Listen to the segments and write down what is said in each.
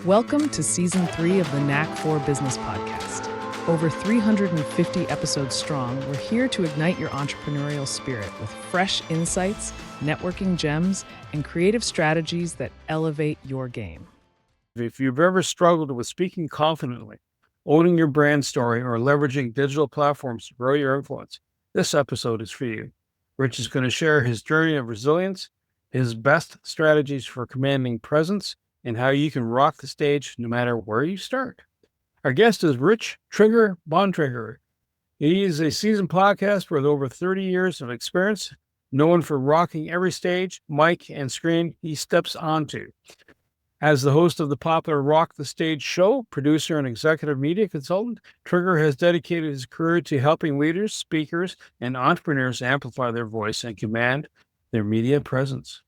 Welcome to Season 3 of the Knack for Business podcast. Over 350 episodes strong, we're here to ignite your entrepreneurial spirit with fresh insights, networking gems, and creative strategies that elevate your game. If you've ever struggled with speaking confidently, owning your brand story, or leveraging digital platforms to grow your influence, this episode is for you. Rich is going to share his journey of resilience, his best strategies for commanding presence, and how you can rock the stage no matter where you start. Our guest is Rich Trigger Bontrager. He is a seasoned podcaster with over 30 years of experience, known for rocking every stage, mic, and screen he steps onto. As the host of the popular Rock the Stage show, producer, and executive media consultant, Trigger has dedicated his career to helping leaders, speakers, and entrepreneurs amplify their voice and command their media presence.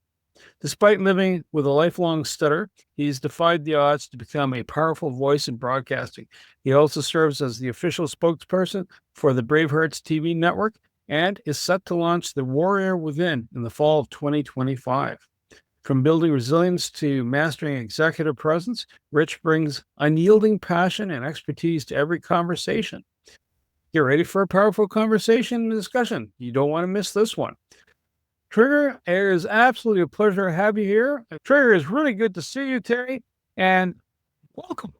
Despite living with a lifelong stutter, he's defied the odds to become a powerful voice in broadcasting. He also serves as the official spokesperson for the Bravehearts TV network and is set to launch The Warrior Within in the fall of 2025. From building resilience to mastering executive presence, Rich brings unyielding passion and expertise to every conversation. Get ready for a powerful conversation and discussion. You don't want to miss this one. Trigger, it is absolutely a pleasure to have you here. Trigger, it's really good to see you, Terry, and welcome.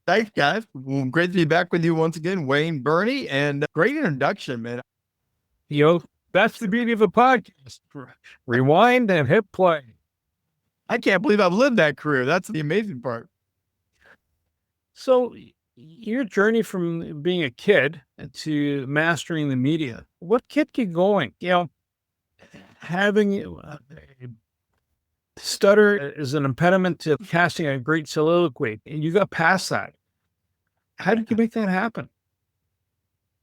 Thanks, guys. Well, great to be back with you once again, Wayne, Bernie, and great introduction, man. That's the beauty of a podcast. Rewind and hit play. I can't believe I've lived that career. That's the amazing part. So your journey from being a kid to mastering the media, what kept you going? Having a stutter is an impediment to casting a great soliloquy. You got past that. How did you make that happen?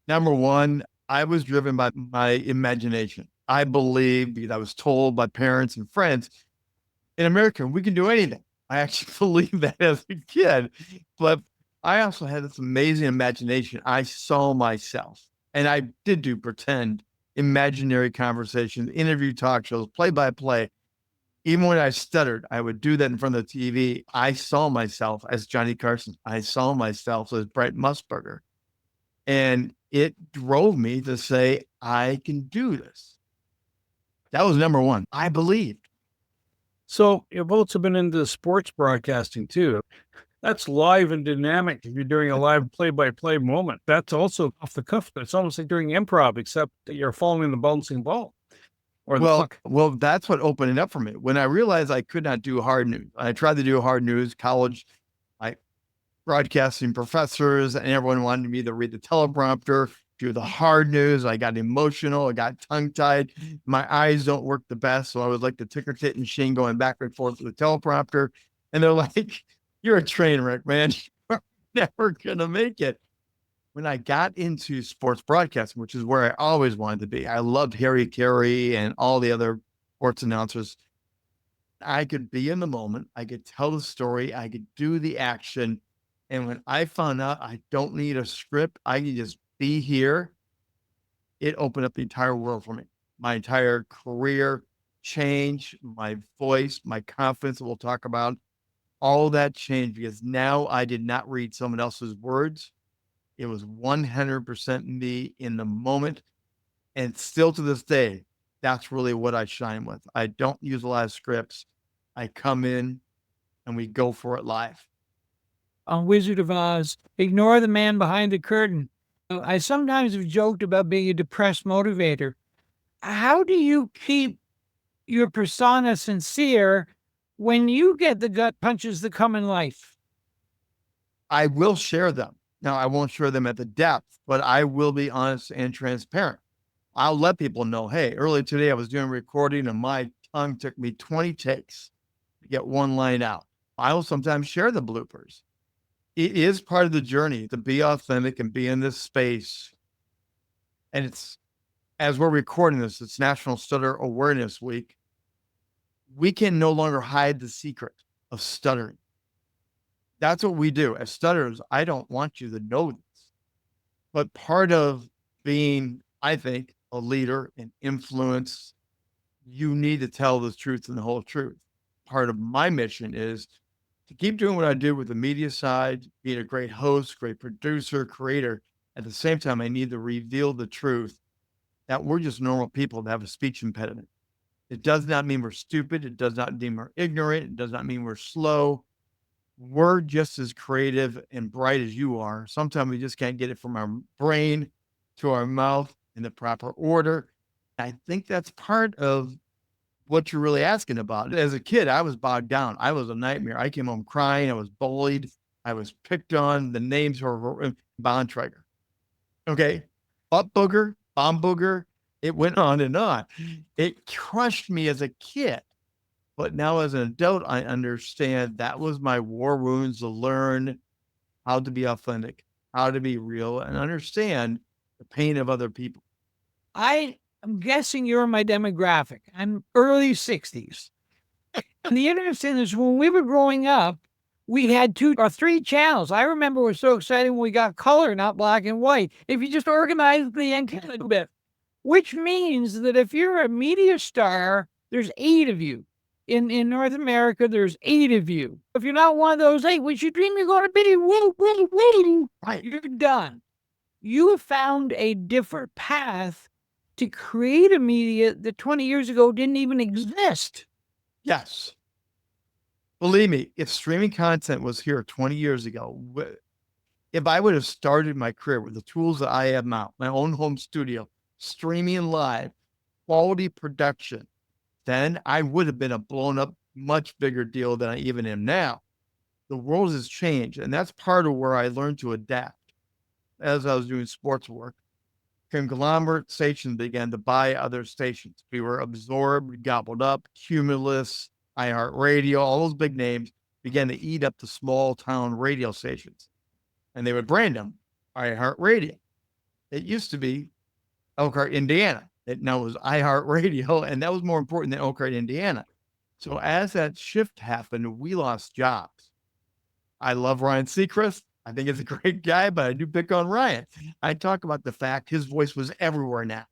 Number one, I was driven by my imagination. I believed, because I was told by parents and friends, in America, we can do anything. I actually believed that as a kid, but I also had this amazing imagination. I saw myself, and I did do pretend imaginary conversations, interview talk shows, play-by-play. Even when I stuttered, I would do that in front of the TV. I saw myself as Johnny Carson. I saw myself as Brent Musburger. And it drove me to say, I can do this. That was number one. I believed. So you've also been into sports broadcasting too. That's live and dynamic. If you're doing a live play-by-play moment, that's also off the cuff. It's almost like doing improv, except that you're following the bouncing ball or the puck. Well, that's what opened it up for me. When I realized I could not do hard news, I tried to do hard news, college, broadcasting professors, and everyone wanted me to read the teleprompter, do the hard news. I got emotional. I got tongue-tied. My eyes don't work the best. So I was like the ticker tape machine going back and forth with the teleprompter. And they're like, you're a train wreck, man. You're never going to make it. When I got into sports broadcasting, which is where I always wanted to be, I loved Harry Carey and all the other sports announcers. I could be in the moment. I could tell the story. I could do the action. And when I found out I don't need a script, I can just be here, it opened up the entire world for me. My entire career changed, my voice, my confidence, we'll talk about, all that changed because now I did not read someone else's words. It was 100% me in the moment. And still to this day, that's really what I shine with. I don't use a lot of scripts. I come in and we go for it live. On Wizard of Oz, ignore the man behind the curtain. I sometimes have joked about being a depressed motivator. How do you keep your persona sincere when you get the gut punches that come in life? I will share them. Now, I won't share them at the depth, but I will be honest and transparent. I'll let people know, hey, earlier today I was doing recording and my tongue took me 20 takes to get one line out. I will sometimes share the bloopers. It is part of the journey to be authentic and be in this space. And it's, as we're recording this, it's National Stutter Awareness Week. We can no longer hide the secret of stuttering. That's what we do. As stutterers, I don't want you to know this. But part of being, I think, a leader and influence, you need to tell the truth and the whole truth. Part of my mission is To keep doing what I do with the media side, being a great host, great producer, creator, at the same time, I need to reveal the truth that we're just normal people that have a speech impediment. It does not mean we're stupid. It does not mean we're ignorant. It does not mean we're slow. We're just as creative and bright as you are. Sometimes we just can't get it from our brain to our mouth in the proper order. I think that's part of what you're really asking about. As a kid, I was bogged down. I was a nightmare. I came home crying. I was bullied. I was picked on. The names were Bontrager. Okay. Butt booger, bomb booger. It went on and on. It crushed me as a kid. But now as an adult, I understand that was my war wounds to learn how to be authentic, how to be real, and understand the pain of other people. I am guessing you're my demographic. I'm early 60s. And the interesting is when we were growing up, we had 2 or 3 channels. I remember it was so exciting when we got color, not black and white. If you just organize the antenna a bit, which means that if you're a media star, there's 8 of you. In North America, there's 8 of you. If you're not one of those 8, which you dream you're going to be, Right. you're done. You have found a different path to create a media that 20 years ago didn't even exist. Yes. Believe me, if streaming content was here 20 years ago, if I would have started my career with the tools that I have now, my own home studio, streaming live, quality production, then I would have been a blown up, much bigger deal than I even am now. The world has changed. And that's part of where I learned to adapt. As I was doing sports work, conglomerate stations began to buy other stations. We were absorbed, gobbled up, Cumulus, iHeartRadio, all those big names began to eat up the small town radio stations. And they would brand them iHeartRadio. It used to be Elkhart, Indiana. It now was iHeartRadio, and that was more important than Elkhart, Indiana. So as that shift happened, we lost jobs. I love Ryan Seacrest. I think he's a great guy, but I do pick on Ryan. I talk about the fact his voice was everywhere now.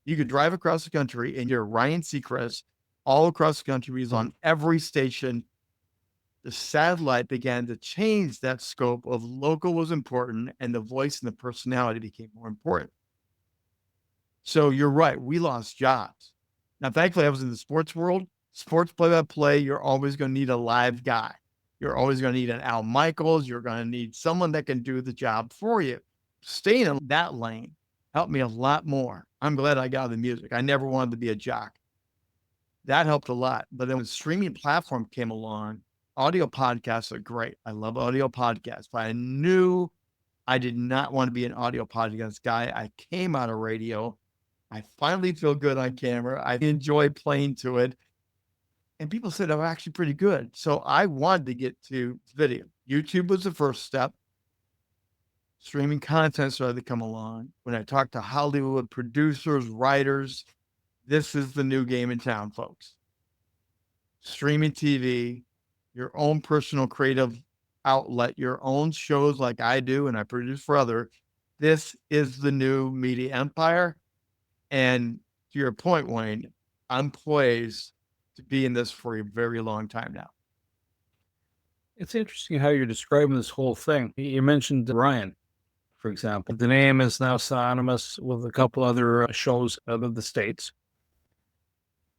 You could drive across the country and hear Ryan Seacrest all across the country. He's on every station. The satellite began to change that scope of local was important, and the voice and the personality became more important. So you're right. We lost jobs. Now, thankfully, I was in the sports world. Sports play-by-play, you're always going to need a live guy. You're always going to need an Al Michaels. You're going to need someone that can do the job for you. Staying in that lane helped me a lot more. I'm glad I got into music. I never wanted to be a jock. That helped a lot. But then when streaming platform came along, audio podcasts are great. I love audio podcasts, but I knew I did not want to be an audio podcast guy. I came out of radio. I finally feel good on camera. I enjoy playing to it. And people said I'm actually pretty good. So I wanted to get to video. YouTube was the first step. Streaming content started to come along. When I talked to Hollywood producers, writers, this is the new game in town, folks. Streaming TV, your own personal creative outlet, your own shows like I do and I produce for others. This is the new media empire. And to your point, Wayne, I'm poised to be in this for a very long time now. It's interesting how you're describing this whole thing. You mentioned Ryan, for example. The name is now synonymous with a couple other shows out of the States.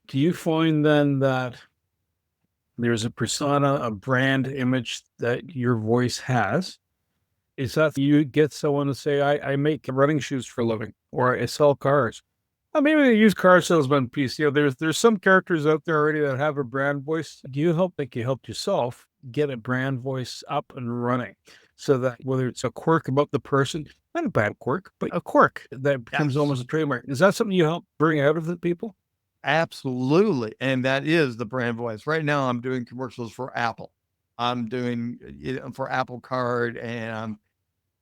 Do you find then that there's a persona, a brand image that your voice has? Is that you get someone to say, I make running shoes for a living, or I sell cars? Well, maybe they use car salesman piece. You know, there's some characters out there already that have a brand voice. Do you think you helped yourself get a brand voice up and running so that whether it's a quirk about the person, not a bad quirk, but a quirk that becomes almost a trademark? Is that something you help bring out of the people? Absolutely. And that is the brand voice. Right now, I'm doing commercials for Apple. I'm doing it for Apple Card, and I'm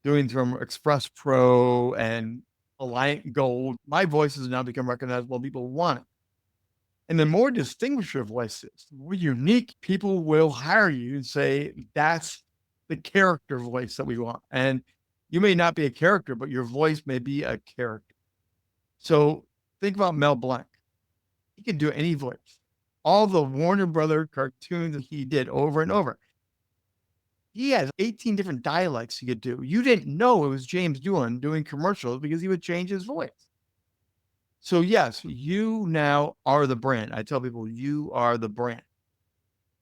doing from Express Pro and Alliant Gold. My voice has now become recognizable. People want it. And the more distinguished your voice is, the more unique, people will hire you and say, that's the character voice that we want. And you may not be a character, but your voice may be a character. So think about Mel Blanc. He can do any voice. All the Warner Brother cartoons that he did over and over. he has 18 different dialects he could do. You didn't know it was James Doohan doing commercials because he would change his voice. So yes, you now are the brand. I tell people you are the brand.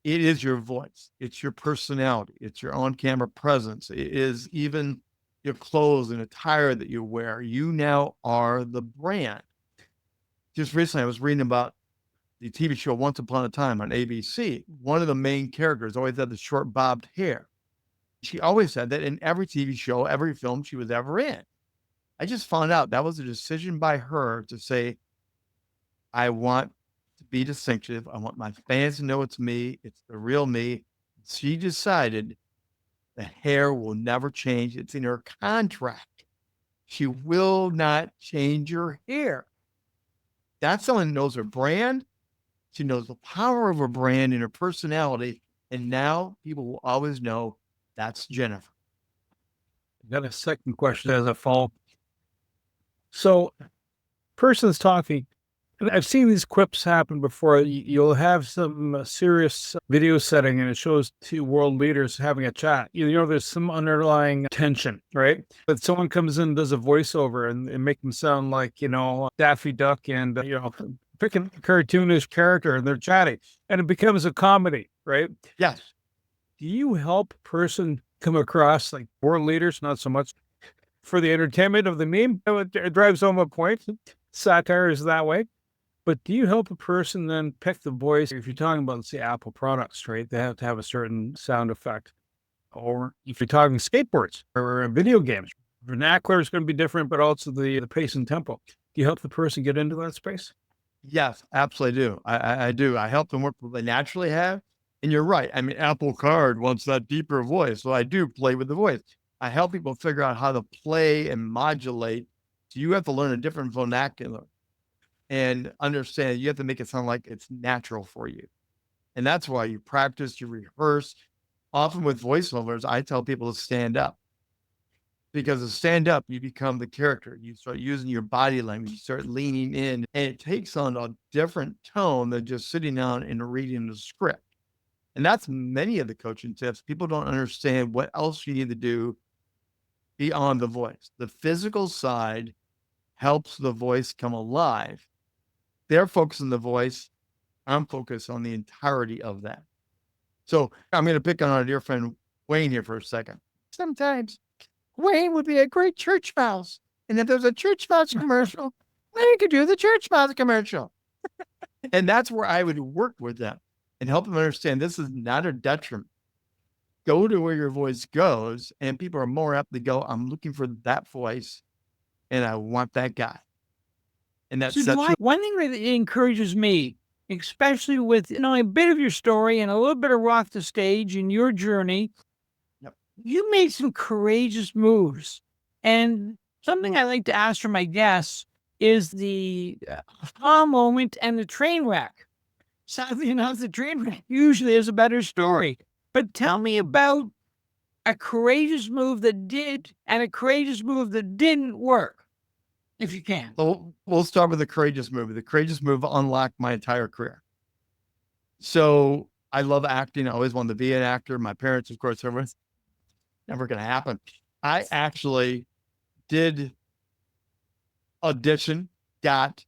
It is your voice. It's your personality. It's your on-camera presence. It is even your clothes and attire that you wear. You now are the brand. Just recently, I was reading about the TV show Once Upon a Time on ABC. One of the main characters always had the short bobbed hair. She always said that in every TV show, every film she was ever in. I just found out that was a decision by her to say, I want to be distinctive. I want my fans to know it's me. It's the real me. She decided the hair will never change. It's in her contract. She will not change her hair. That's someone who knows her brand. She knows the power of her brand and her personality. And now people will always know that's Jennifer. Got a second question as a follow-up. So, person's talking, and I've seen these quips happen before. You'll have some serious video setting, and it shows two world leaders having a chat. There's some underlying tension, right? But someone comes in and does a voiceover and make them sound like, Daffy Duck and, picking a cartoonish character, and they're chatting, and it becomes a comedy, right? Yes. Do you help a person come across like world leaders, not so much for the entertainment of the meme? It drives home a point. Satire is that way. But do you help a person then pick the voice? If you're talking about, let's say, Apple products, right? They have to have a certain sound effect. Or if you're talking skateboards or video games, vernacular is going to be different, but also the pace and tempo. Do you help the person get into that space? Yes, absolutely do. I do. I help them work with what they naturally have. And you're right. I mean, Apple Card wants that deeper voice. So I do play with the voice. I help people figure out how to play and modulate. So you have to learn a different vernacular and understand you have to make it sound like it's natural for you. And that's why you practice, you rehearse. Often with voiceovers, I tell people to stand up. Because to stand up, you become the character. You start using your body language, you start leaning in, and it takes on a different tone than just sitting down and reading the script. And that's many of the coaching tips. People don't understand what else you need to do beyond the voice. The physical side helps the voice come alive. They're focused on the voice. I'm focused on the entirety of that. So I'm going to pick on our dear friend Wayne here for a second. Sometimes Wayne would be a great church mouse. And if there's a church mouse commercial, Wayne could do the church mouse commercial. And that's where I would work with them and help them understand this is not a detriment. Go to where your voice goes, and people are more apt to go, I'm looking for that voice, and I want that guy. And that's one thing that encourages me, especially with a bit of your story and a little bit of rock the stage in your journey. Yep. You made some courageous moves. And something I like to ask from my guests is the aha moment and the train wreck. Sadly enough, the train wreck usually is a better story. But tell me about a courageous move that did and a courageous move that didn't work, if you can. So we'll start with the courageous move. The courageous move unlocked my entire career. So I love acting. I always wanted to be an actor. My parents, of course, everyone's never going to happen. I actually did audition, got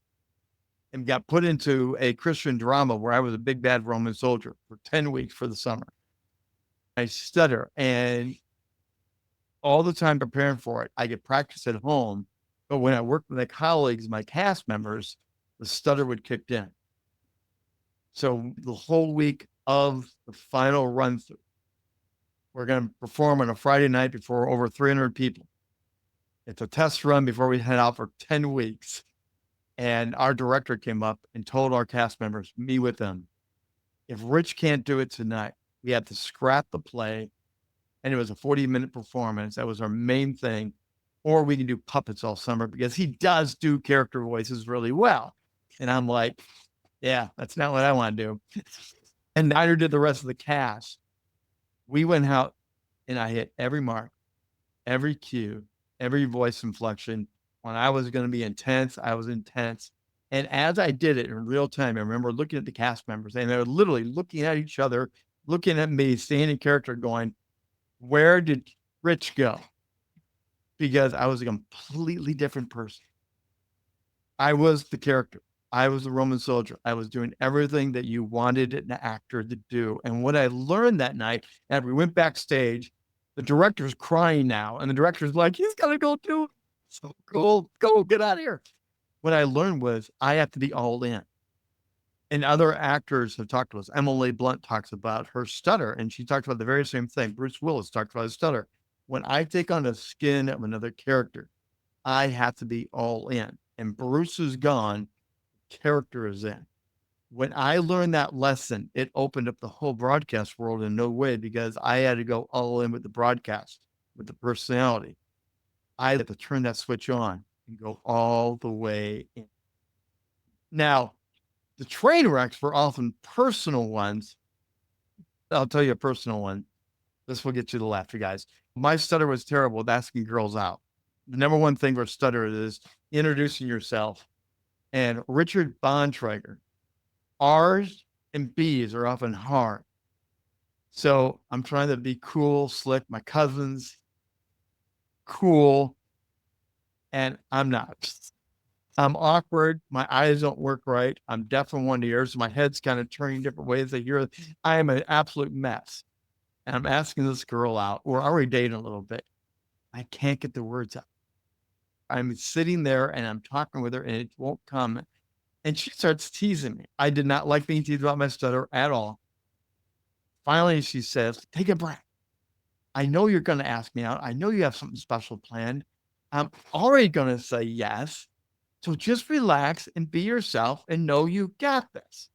put into a Christian drama where I was a big bad Roman soldier for 10 weeks for the summer. I stutter, and all the time preparing for it, I could practice at home. But when I worked with my colleagues, my cast members, the stutter would kick in. So the whole week of the final run through, we're going to perform on a Friday night before over 300 people. It's a test run before we head out for 10 weeks. And our director came up and told our cast members, me with them, if Rich can't do it tonight, we had to scrap the play. And it was a 40-minute performance. That was our main thing. Or we can do puppets all summer because he does do character voices really well. And I'm like, yeah, that's not what I want to do. And neither did the rest of the cast. We went out and I hit every mark, every cue, every voice inflection. When I was going to be intense, I was intense. And as I did it in real time, I remember looking at the cast members and they're literally looking at each other, looking at me, staying in character going, Where did Rich go? Because I was a completely different person. I was the character. I was the Roman soldier. I was doing everything that you wanted an actor to do. And what I learned that night, and we went backstage, the director's crying now, and the director's like, he's got to go too. So go, get out of here. What I learned was I have to be all in. And other actors have talked to us. Emily Blunt talks about her stutter, and she talked about the very same thing. Bruce Willis talked about his stutter. When I take on the skin of another character, I have to be all in. And Bruce is gone, character is in. When I learned that lesson, it opened up the whole broadcast world in no way, because I had to go all in with the broadcast, with the personality. I had to turn that switch on and go all the way in. Now, the train wrecks were often personal ones. I'll tell you a personal one. This will get you to laugh, you guys. My stutter was terrible with asking girls out. The number one thing for stutter is introducing yourself. And Richard Bontrager, R's and B's are often hard. So I'm trying to be cool, slick. My cousin's cool, and I'm not. I'm awkward. My eyes don't work right. I'm deaf in one ear, so my head's kind of turning different ways. I am an absolute mess. And I'm asking this girl out. We're already dating a little bit. I can't get the words out. I'm sitting there and I'm talking with her and it won't come. And she starts teasing me. I did not like being teased about my stutter at all. Finally, she says, take a breath. I know you're going to ask me out. I know you have something special planned. I'm already going to say yes. So just relax and be yourself and know you got this.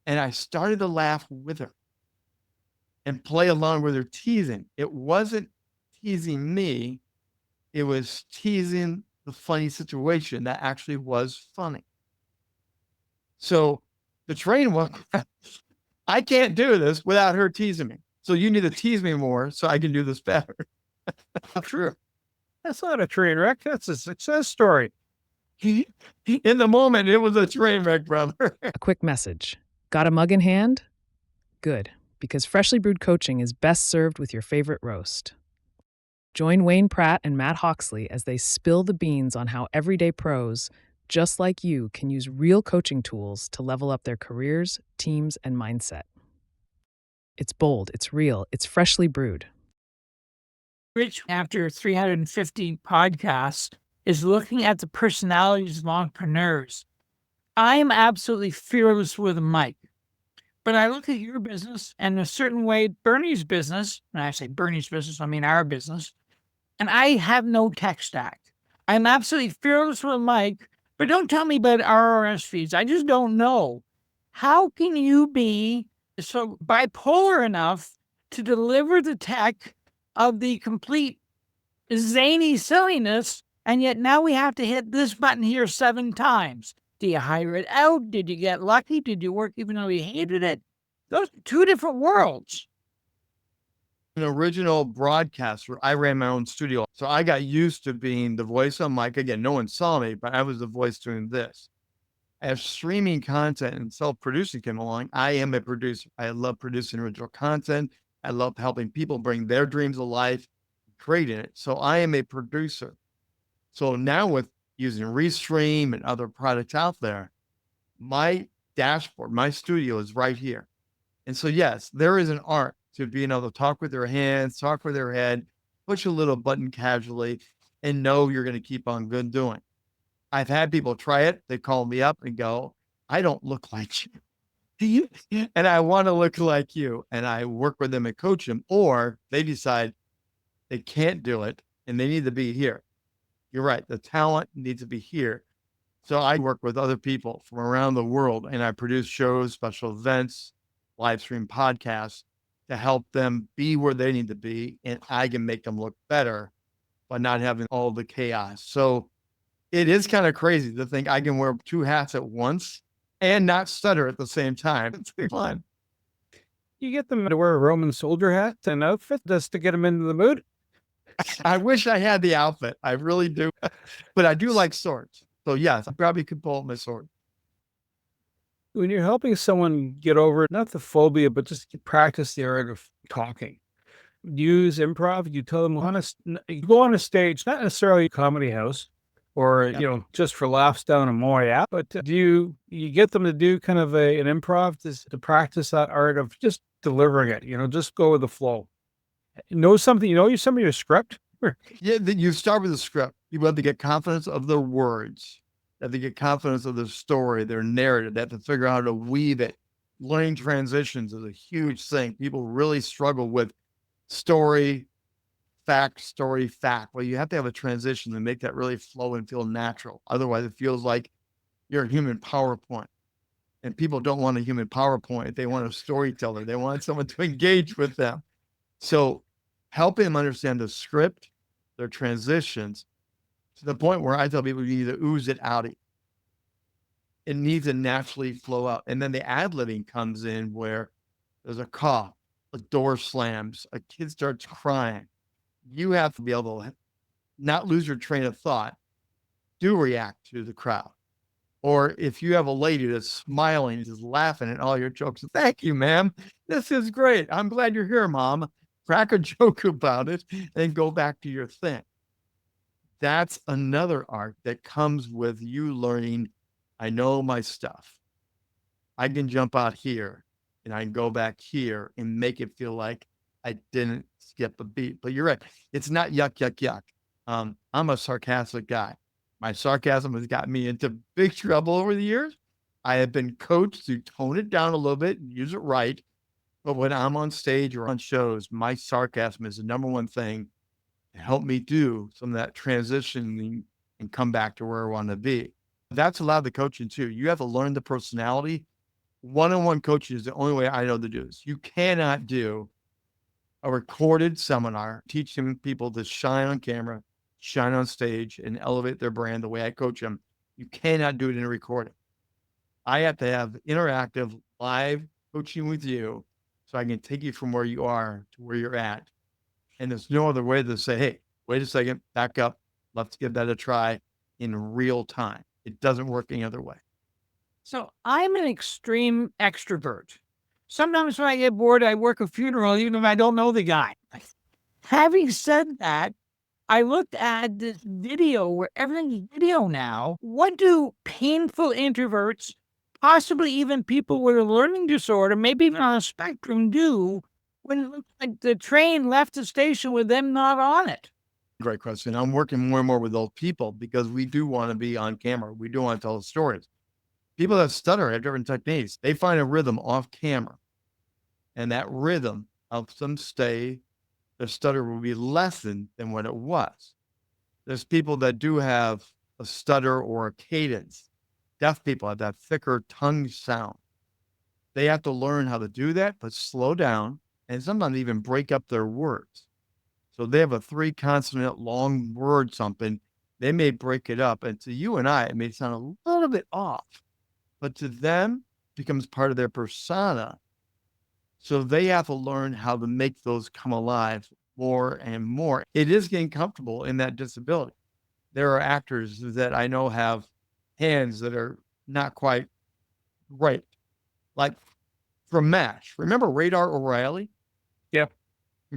And I started to laugh with her and play along with her teasing. It wasn't teasing me. It was teasing the funny situation that actually was funny. So the train was, I can't do this without her teasing me. So you need to tease me more so I can do this better. True. That's not a train wreck. That's a success story. In the moment, it was a train wreck, brother. A quick message. Got a mug in hand? Good, because freshly brewed coaching is best served with your favorite roast. Join Wayne Pratt and Matt Hawksley as they spill the beans on how everyday pros, just like you, can use real coaching tools to level up their careers, teams, and mindset. It's bold, it's real, it's freshly brewed. Rich, after 350 podcasts, is looking at the personalities of entrepreneurs. I am absolutely fearless with a mic. But I look at your business and a certain way, Bernie's business, and I say Bernie's business, I mean our business, and I have no tech stack. I'm absolutely fearless with a mic, but don't tell me about RRS feeds. I just don't know. How can you be so bipolar enough to deliver the tech of the complete zany silliness, and yet now we have to hit this button here 7 times? Do you hire it out? Did you get lucky? Did you work even though you hated it? Those are 2 different worlds. An original broadcaster, I ran my own studio. So I got used to being the voice on mic. Again, no one saw me, but I was the voice doing this. As streaming content and self-producing came along, I am a producer. I love producing original content. I love helping people bring their dreams to life, creating it. So I am a producer. So now with using Restream and other products out there, my dashboard, my studio is right here. And so, yes, there is an art to being able to talk with their hands, talk with their head, push a little button casually, and know you're going to keep on good doing. I've had people try it. They call me up and go, I don't look like you. And I want to look like you. And I work with them and coach them, or they decide they can't do it and they need to be here. You're right. The talent needs to be here. So I work with other people from around the world and I produce shows, special events, live stream podcasts to help them be where they need to be. And I can make them look better by not having all the chaos. So it is kind of crazy to think I can wear 2 hats at once and not stutter at the same time. It's fun. You get them to wear a Roman soldier hat and outfit just to get them into the mood. I wish I had the outfit. I really do. But I do like swords. So yes, I probably could pull out my sword. When you're helping someone get over not the phobia, but just practice the art of talking, use improv? You tell them you go on a stage, not necessarily a comedy house or, just for laughs down in Montreal, but do you get them to do kind of an improv to practice that art of just delivering it, just go with the flow. Know something, some of your script? Yeah, then you start with the script. People have to get confidence of their words. They have to get confidence of their story, their narrative. They have to figure out how to weave it. Learning transitions is a huge thing. People really struggle with story, fact. Well, you have to have a transition to make that really flow and feel natural. Otherwise, it feels like you're a human PowerPoint. And people don't want a human PowerPoint. They want a storyteller. They want someone to engage with them. So helping them understand the script, their transitions, to the point where I tell people you need to ooze it out. It needs to naturally flow out. And then the ad-libbing comes in where there's a cough, a door slams, a kid starts crying. You have to be able to not lose your train of thought, do react to the crowd. Or if you have a lady that's smiling, just laughing at all your jokes, thank you, ma'am. This is great. I'm glad you're here, mom. Crack a joke about it and go back to your thing. That's another art that comes with you learning, I know my stuff. I can jump out here and I can go back here and make it feel like I didn't skip a beat. But you're right. It's not yuck, yuck, yuck. I'm a sarcastic guy. My sarcasm has got me into big trouble over the years. I have been coached to tone it down a little bit and use it right. But when I'm on stage or on shows, my sarcasm is the number one thing to help me do some of that transitioning and come back to where I want to be. That's a lot of the coaching too. You have to learn the personality. One-on-one coaching is the only way I know to do this. You cannot do a recorded seminar teaching people to shine on camera, shine on stage, and elevate their brand the way I coach them. You cannot do it in a recording. I have to have interactive live coaching with you so I can take you from where you are to where you're at. And there's no other way to say, hey, wait a second, back up. Let's give that a try in real time. It doesn't work any other way. So I'm an extreme extrovert. Sometimes when I get bored, I work a funeral, even if I don't know the guy. Having said that, I looked at this video where everything's video now. What do painful introverts, possibly even people with a learning disorder, maybe even on a spectrum, do when it looks like the train left the station with them not on it? Great question. I'm working more and more with those people because we do want to be on camera. We do want to tell the stories. People that stutter have different techniques. They find a rhythm off camera, and that rhythm helps them stay. Their stutter will be lessened than what it was. There's people that do have a stutter or a cadence. Deaf people have that thicker tongue sound. They have to learn how to do that, but slow down and sometimes even break up their words. So they have a 3-consonant long word something. They may break it up. And to you and I, it may sound a little bit off, but to them, it becomes part of their persona. So they have to learn how to make those come alive more and more. It is getting comfortable in that disability. There are actors that I know have hands that are not quite right. Like from MASH, remember Radar O'Reilly? Yeah.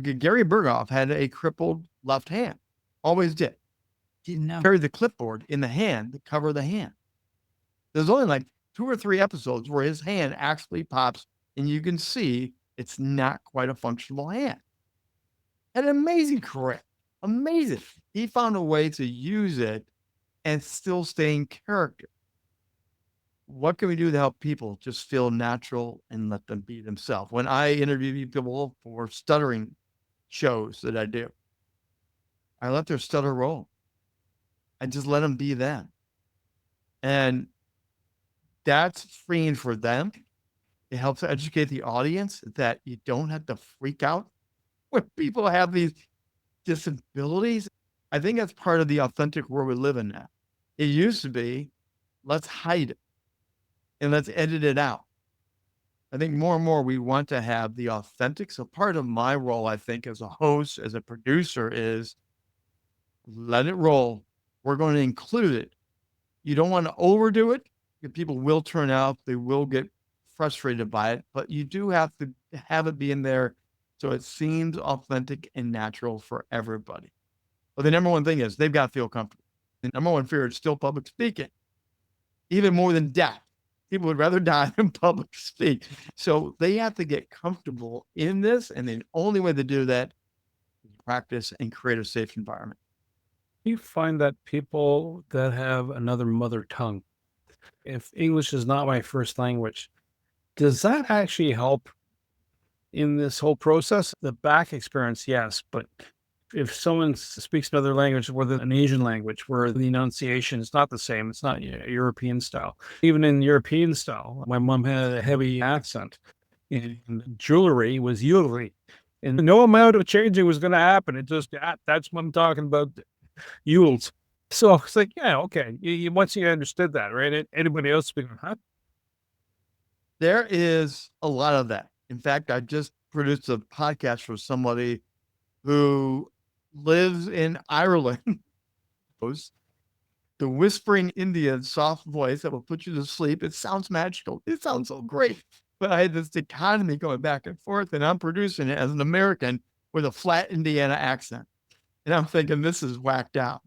Gary Berghoff had a crippled left hand, always did. Didn't know. Carried the clipboard in the hand to cover the hand. There's only like 2 or 3 episodes where his hand actually pops and you can see it's not quite a functional hand. An amazing career. Amazing. He found a way to use it and still stay in character. What can we do to help people just feel natural and let them be themselves? When I interview people for stuttering shows that I do, I let their stutter roll. I just let them be them. And that's freeing for them. It helps educate the audience that you don't have to freak out when people have these disabilities. I think that's part of the authentic world we live in now. It used to be, let's hide it and let's edit it out. I think more and more we want to have the authentic. So part of my role, I think, as a host, as a producer, is let it roll. We're going to include it. You don't want to overdo it. People will turn out. They will get frustrated by it, but you do have to have it be in there So it seems authentic and natural for everybody. But the number one thing is they've got to feel comfortable. The number one fear is still public speaking, even more than death. People would rather die than public speak. So they have to get comfortable in this. And the only way to do that is practice and create a safe environment. You find that people that have another mother tongue, if English is not my first language, does that actually help in this whole process? The back experience, yes, but if someone speaks another language, whether an Asian language, where the enunciation is not the same, it's not European style. Even in European style, my mom had a heavy accent, and jewelry was jewelry, and no amount of changing was going to happen. It just, that's what I'm talking about, Yules. So it's like, yeah, okay. Once you understood that, right? Anybody else speaking, huh? There is a lot of that. In fact, I just produced a podcast for somebody who lives in Ireland. The whispering Indian soft voice that will put you to sleep. It sounds magical. It sounds so great. But I had this dichotomy going back and forth, and I'm producing it as an American with a flat Indiana accent. And I'm thinking, this is whacked out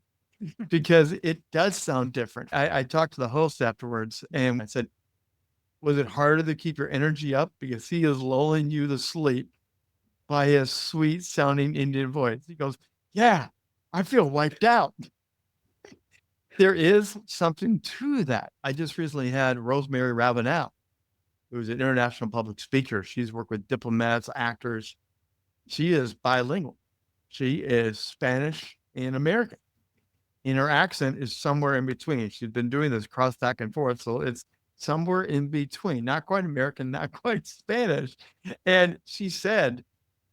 because it does sound different. I talked to the host afterwards and I said, was it harder to keep your energy up because he is lulling you to sleep by his sweet sounding Indian voice? He goes, yeah, I feel wiped out. There is something to that. I just recently had Rosemary Ravenel, who's an international public speaker. She's worked with diplomats, actors. She is bilingual. She is Spanish and American. And her accent is somewhere in between. She's been doing this cross back and forth. So it's somewhere in between, not quite American, not quite Spanish. And she said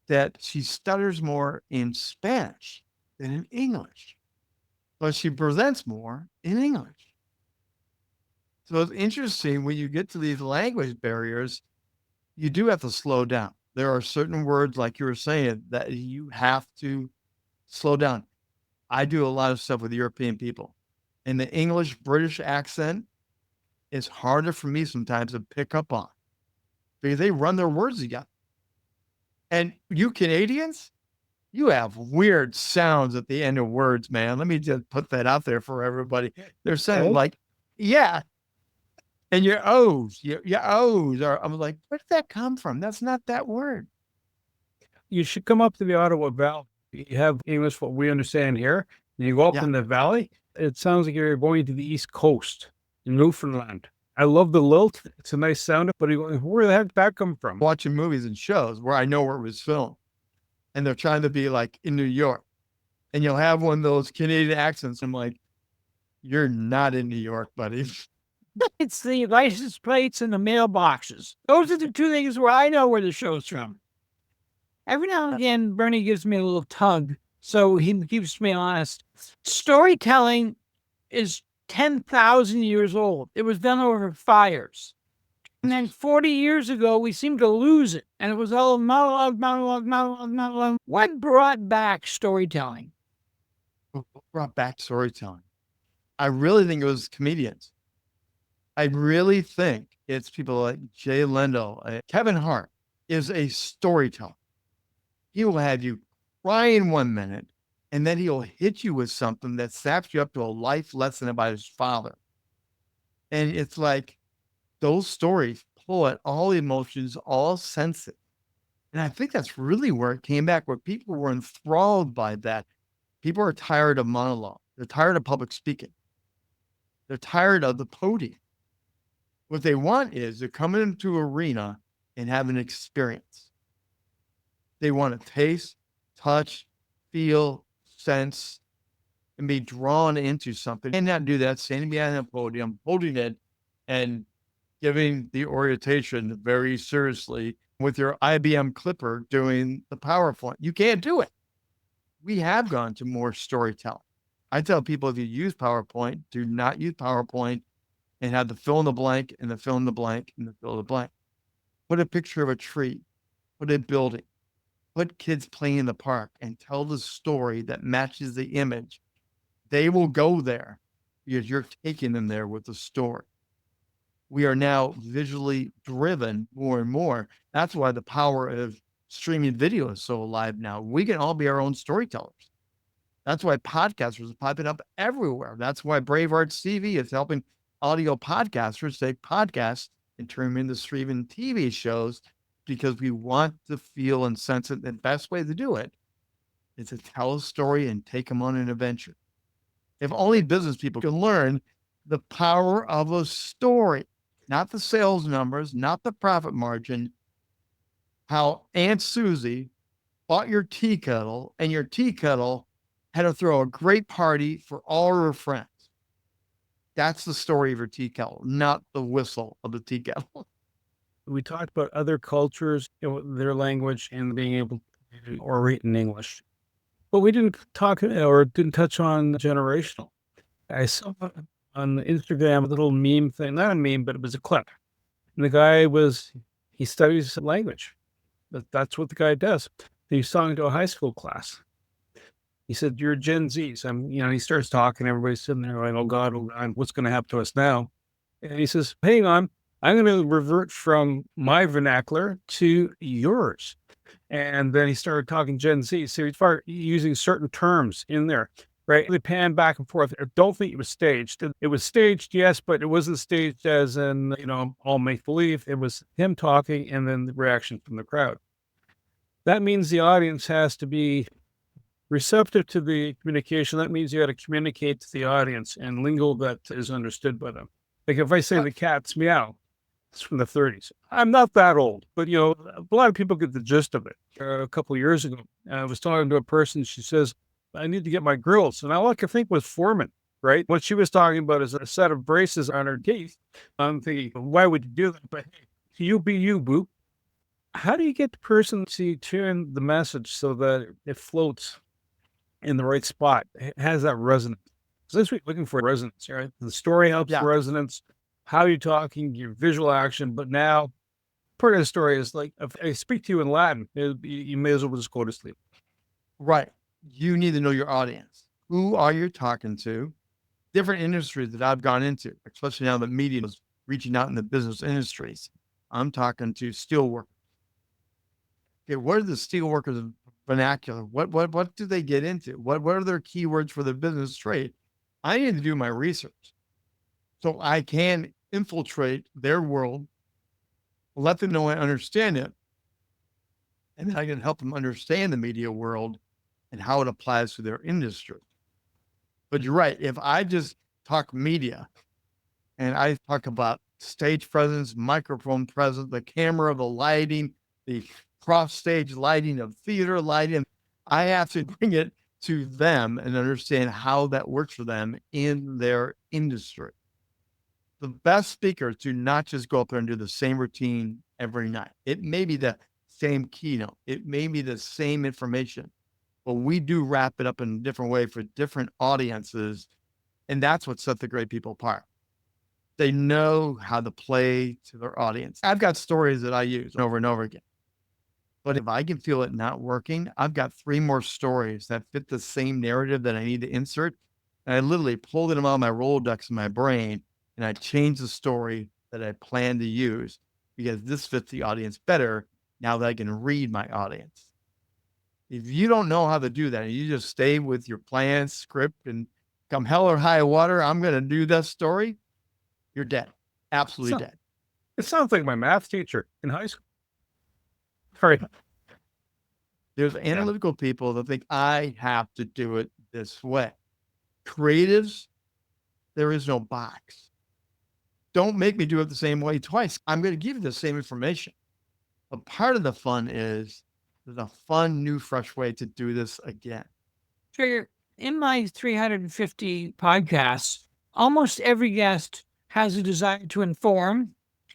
that she stutters more in Spanish than in English, but she presents more in English. So it's interesting when you get to these language barriers, you do have to slow down. There are certain words, like you were saying, that you have to slow down. I do a lot of stuff with European people, and the English British accent is harder for me sometimes to pick up on because they run their words together. And you Canadians, you have weird sounds at the end of words, man. Let me just put that out there for everybody. They're saying like, yeah. And your your O's are, I was like, where did that come from? That's not that word. You should come up to the Ottawa Valley. You have English, what we understand here. And you go up Yeah. in the valley. It sounds like you're going to the East Coast in Newfoundland. I love the lilt. It's a nice sound, but where the heck did that come from? Watching movies and shows where I know where it was filmed, and they're trying to be like in New York, and you'll have one of those Canadian accents. I'm like, you're not in New York, buddy. It's the license plates and the mailboxes. Those are the two things where I know where the show's from. Every now and again, Bernie gives me a little tug, so he keeps me honest. Storytelling is 10,000 years old. It was done over fires. And then 40 years ago, we seemed to lose it. And it was all monologue. What brought back storytelling? What brought back storytelling? I really think it was comedians. I really think it's people like Jay Leno. Kevin Hart is a storyteller. He will have you crying 1 minute, and then he'll hit you with something that saps you up to a life lesson about his father. And it's like those stories pull at all emotions, all senses. And I think that's really where it came back, where people were enthralled by that. People are tired of monologue. They're tired of public speaking. They're tired of the podium. What they want is to come into an arena and have an experience. They want to taste, touch, feel, sense, and be drawn into something. And not do that standing behind a podium, holding it and giving the orientation very seriously with your IBM clipper doing the PowerPoint. You can't do it. We have gone to more storytelling. I tell people, if you use PowerPoint, do not use PowerPoint and have the fill in the blank and the fill in the blank and the fill in the blank. Put a picture of a tree, put a building, put kids playing in the park, and tell the story that matches the image. They will go there because you're taking them there with the story. We are now visually driven more and more. That's why the power of streaming video is so alive now. We can all be our own storytellers. That's why podcasters are popping up everywhere. That's why Bravehearts TV is helping audio podcasters take podcasts and turn them into streaming TV shows, because we want to feel and sense it. The best way to do it is to tell a story and take them on an adventure. If only business people can learn the power of a story, not the sales numbers, not the profit margin, how Aunt Susie bought your tea kettle and your tea kettle had to throw a great party for all her friends. That's the story of your tea kettle, not the whistle of the tea kettle. We talked about other cultures, their language, and being able to or write in English. But we didn't talk or didn't touch on generational. I saw on Instagram a little meme thing, not a meme, but it was a clip. And the guy he studies language. That's what the guy does. He's talking to a high school class. He said, "You're Gen Zs." He starts talking. Everybody's sitting there going, oh God, what's going to happen to us now? And he says, hang on, I'm going to revert from my vernacular to yours. And then he started talking Gen Z. So he started using certain terms in there, right? They pan back and forth. I don't think it was staged. It was staged, yes, but it wasn't staged as in, all make-believe. It was him talking and then the reaction from the crowd. That means the audience has to be receptive to the communication. That means you got to communicate to the audience in lingo that is understood by them. Like if I say the cat's meow, it's from the 30s. I'm not that old, but a lot of people get the gist of it. A couple of years ago, I was talking to a person. She says, I need to get my grills. And all I could think was foreman, right? What she was talking about is a set of braces on her teeth. I'm thinking, why would you do that? But hey, you be you, boo. How do you get the person to turn the message so that it floats in the right spot? It has that resonance. So this week, looking for resonance, right? The story helps resonance. How you're talking, your visual action. But now, part of the story is like, if I speak to you in Latin, you may as well just go to sleep. Right. You need to know your audience. Who are you talking to? Different industries that I've gone into, especially now that media is reaching out in the business industries. I'm talking to steel workers. Okay, what are the steel workers vernacular? What do they get into? What are their keywords for the business trade? I need to do my research so I can infiltrate their world, let them know I understand it, and then I can help them understand the media world and how it applies to their industry. But you're right. If I just talk media and I talk about stage presence, microphone presence, the camera, the lighting, the cross stage lighting of theater lighting, I have to bring it to them and understand how that works for them in their industry. The best speakers do not just go up there and do the same routine every night. It may be the same keynote. It may be the same information, but we do wrap it up in a different way for different audiences. And that's what sets the great people apart. They know how to play to their audience. I've got stories that I use over and over again. But if I can feel it not working, I've got 3 more stories that fit the same narrative that I need to insert. And I literally pulled them out of my Rolodex in my brain, and I changed the story that I plan to use because this fits the audience better now that I can read my audience. If you don't know how to do that, and you just stay with your plan, script, and come hell or high water, I'm going to do this story, you're dead. Absolutely dead. It sounds like my math teacher in high school. Sorry. There's analytical people that think I have to do it this way. Creatives, there is no box. Don't make me do it the same way twice. I'm going to give you the same information. But part of the fun is there's a fun, new, fresh way to do this again. Trigger, in my 350 podcasts, almost every guest has a desire to inform.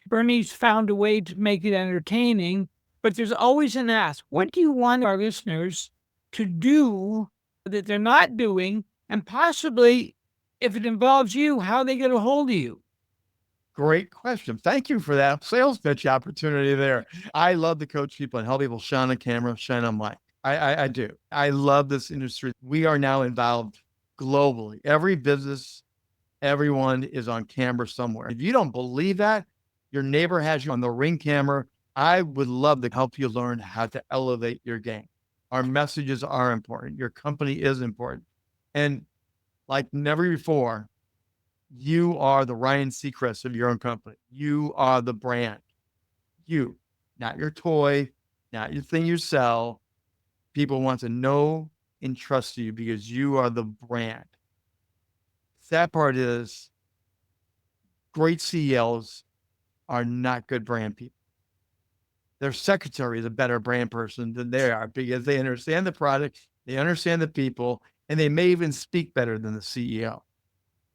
Bernie's found a way to make it entertaining, but there's always an ask. What do you want our listeners to do that they're not doing? And possibly, if it involves you, how they get a hold of you? Great question. Thank you for that sales pitch opportunity there. I love to coach people and help people shine on camera, shine on mic. I do. I love this industry. We are now involved globally. Every business, everyone is on camera somewhere. If you don't believe that, your neighbor has you on the Ring camera. I would love to help you learn how to elevate your game. Our messages are important. Your company is important. And like never before, you are the Ryan Seacrest of your own company. You are the brand. You, not your toy, not your thing you sell. People want to know and trust you because you are the brand. Sad part is great CEOs are not good brand people. Their secretary is a better brand person than they are because they understand the product, they understand the people, and they may even speak better than the CEO.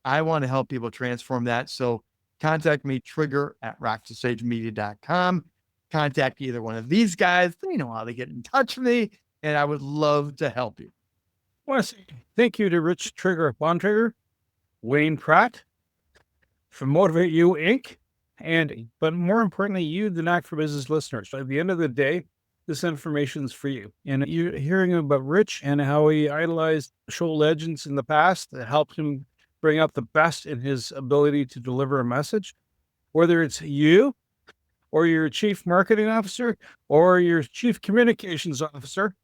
I want to help people transform that. So contact me, trigger at rocktosagemedia.com. Contact either one of these guys. They know how to get in touch with me, and I would love to help you. I want to say thank you to Rich Trigger of Bontrager, Wayne Pratt from Motivate You Inc., but more importantly, you, the Knack for Business listeners. At the end of the day, this information is for you. And you're hearing about Rich and how he idolized show legends in the past that helped him bring out the best in his ability to deliver a message. Whether it's you or your chief marketing officer or your chief communications officer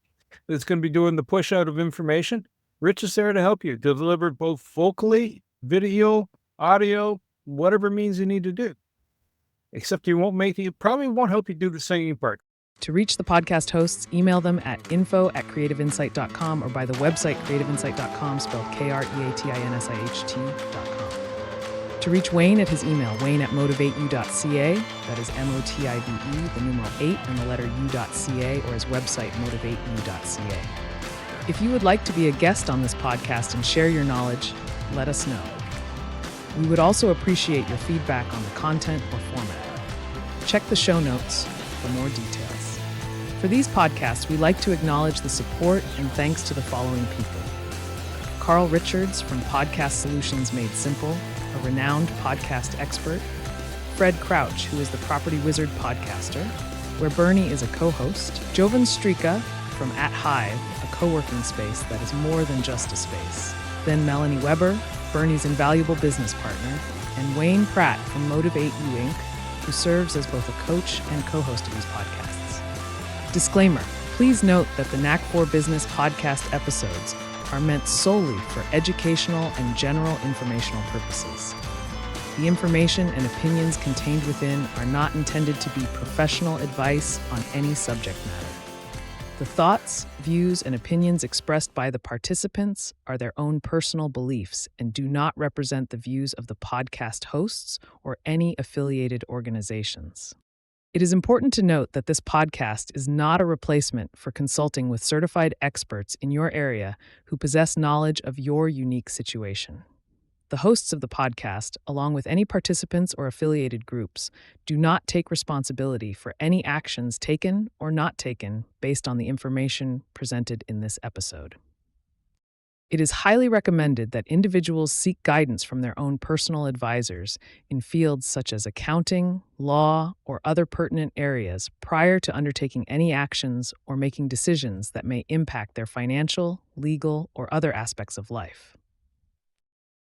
that's going to be doing the push out of information, Rich is there to help you deliver both vocally, video, audio, whatever means you need to do. Except he probably won't help you do the singing part. To reach the podcast hosts, email them at info@creativeinsight.com or by the website creativeinsight.com, spelled KREATINSIHT.com. To reach Wayne at his email, wayne@motivateyou.ca, that is MOTIVE, the numeral 8 and the letter u.ca, or his website, motivateyou.ca. If you would like to be a guest on this podcast and share your knowledge, let us know. We would also appreciate your feedback on the content or format. Check the show notes for more details. For these podcasts, we like to acknowledge the support and thanks to the following people. Carl Richards from Podcast Solutions Made Simple, a renowned podcast expert. Fred Crouch, who is the Property Wizard podcaster, where Bernie is a co-host. Jovan Strika from At Hive, a co-working space that is more than just a space. Then Melanie Weber, Bernie's invaluable business partner, and Wayne Pratt from Motivate You Inc., who serves as both a coach and co-host of these podcasts. Disclaimer, please note that the Knack for Business podcast episodes are meant solely for educational and general informational purposes. The information and opinions contained within are not intended to be professional advice on any subject matter. The thoughts, views, and opinions expressed by the participants are their own personal beliefs and do not represent the views of the podcast hosts or any affiliated organizations. It is important to note that this podcast is not a replacement for consulting with certified experts in your area who possess knowledge of your unique situation. The hosts of the podcast, along with any participants or affiliated groups, do not take responsibility for any actions taken or not taken based on the information presented in this episode. It is highly recommended that individuals seek guidance from their own personal advisors in fields such as accounting, law, or other pertinent areas prior to undertaking any actions or making decisions that may impact their financial, legal, or other aspects of life.